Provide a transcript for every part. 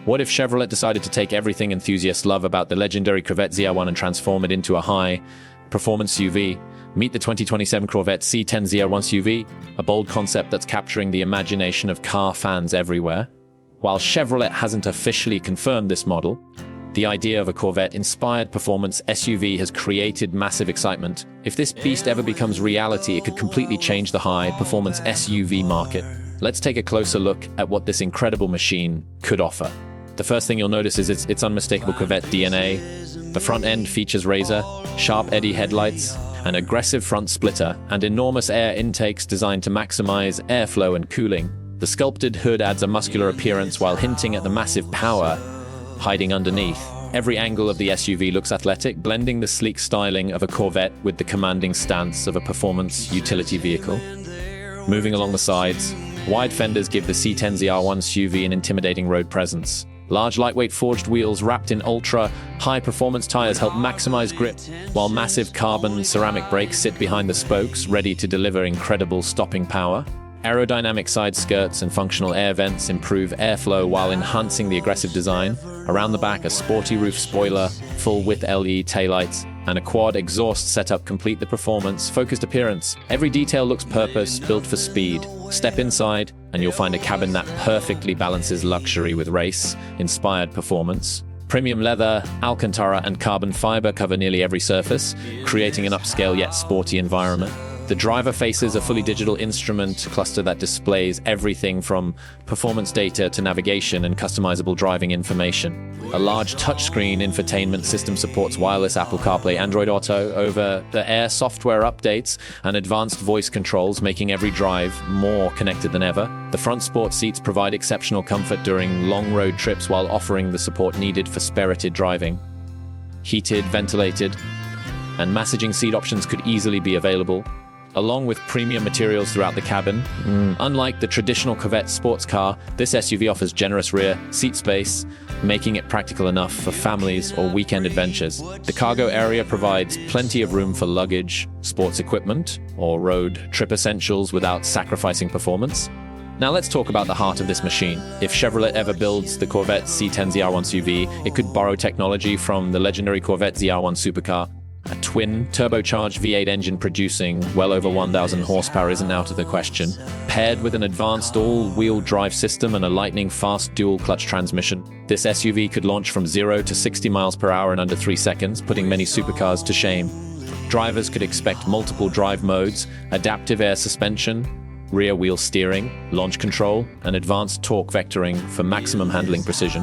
What if Chevrolet decided to take everything enthusiasts love about the legendary Corvette ZR1 and transform it into a high-performance SUV? Meet the 2027 Corvette C10 ZR1 SUV, a bold concept that's capturing the imagination of car fans everywhere. While Chevrolet hasn't officially confirmed this model, the idea of a Corvette-inspired performance SUV has created massive excitement. If this beast ever becomes reality, it could completely change the high-performance SUV market. Let's take a closer look at what this incredible machine could offer. The first thing you'll notice is its unmistakable Corvette DNA. The front end features razor, sharp eddy headlights, an aggressive front splitter, and enormous air intakes designed to maximize airflow and cooling. The sculpted hood adds a muscular appearance while hinting at the massive power hiding underneath. Every angle of the SUV looks athletic, blending the sleek styling of a Corvette with the commanding stance of a performance utility vehicle. Moving along the sides, wide fenders give the C10 ZR1 SUV an intimidating road presence. Large, lightweight forged wheels wrapped in ultra-high-performance tires help maximize grip, while massive carbon ceramic brakes sit behind the spokes, ready to deliver incredible stopping power. Aerodynamic side skirts and functional air vents improve airflow while enhancing the aggressive design. Around the back, a sporty roof spoiler, full-width LED taillights, and a quad exhaust setup complete the performance-focused appearance. Every detail looks purpose-built for speed. Step inside, and you'll find a cabin that perfectly balances luxury with race-inspired performance. Premium leather, Alcantara, and carbon fiber cover nearly every surface, creating an upscale yet sporty environment. The driver faces a fully digital instrument cluster that displays everything from performance data to navigation and customizable driving information. A large touchscreen infotainment system supports wireless Apple CarPlay, Android Auto, over-the-air software updates, and advanced voice controls, making every drive more connected than ever. The front sport seats provide exceptional comfort during long road trips while offering the support needed for spirited driving. Heated, ventilated, and massaging seat options could easily be available, along with premium materials throughout the cabin. Unlike the traditional Corvette sports car, this SUV offers generous rear seat space, making it practical enough for families or weekend adventures. The cargo area provides plenty of room for luggage, sports equipment, or road trip essentials without sacrificing performance. Now let's talk about the heart of this machine. If Chevrolet ever builds the Corvette C10 ZR1 SUV, it could borrow technology from the legendary Corvette ZR1 supercar. A twin turbocharged V8 engine producing well over 1,000 horsepower isn't out of the question. Paired with an advanced all-wheel drive system and a lightning-fast dual-clutch transmission, this SUV could launch from 0 to 60 miles per hour in under 3 seconds, putting many supercars to shame. Drivers could expect multiple drive modes, adaptive air suspension, rear wheel steering, launch control, and advanced torque vectoring for maximum handling precision.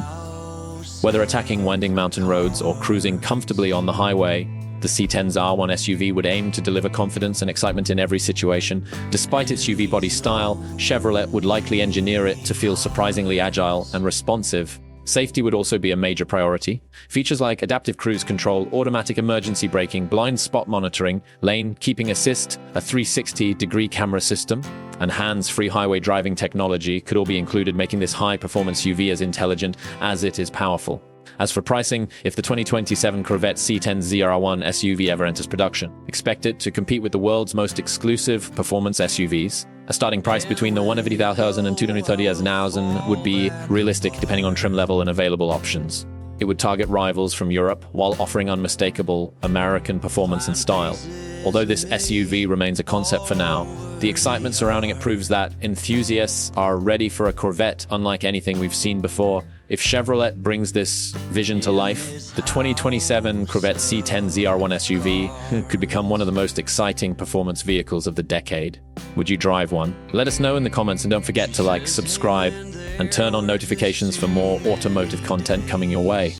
Whether attacking winding mountain roads or cruising comfortably on the highway, the C10 ZR1 SUV would aim to deliver confidence and excitement in every situation. Despite its UV body style, Chevrolet would likely engineer it to feel surprisingly agile and responsive. Safety would also be a major priority. Features like adaptive cruise control, automatic emergency braking, blind spot monitoring, lane keeping assist, a 360-degree camera system, and hands-free highway driving technology could all be included, making this high-performance SUV as intelligent as it is powerful. As for pricing, if the 2027 Corvette C10 ZR1 SUV ever enters production, expect it to compete with the world's most exclusive performance SUVs. A starting price between the $150,000 and $230,000 would be realistic depending on trim level and available options. It would target rivals from Europe while offering unmistakable American performance and style. Although this SUV remains a concept for now, the excitement surrounding it proves that enthusiasts are ready for a Corvette unlike anything we've seen before. If Chevrolet brings this vision to life, the 2027 Corvette C10 ZR1 SUV could become one of the most exciting performance vehicles of the decade. Would you drive one? Let us know in the comments, and don't forget to like, subscribe, and turn on notifications for more automotive content coming your way.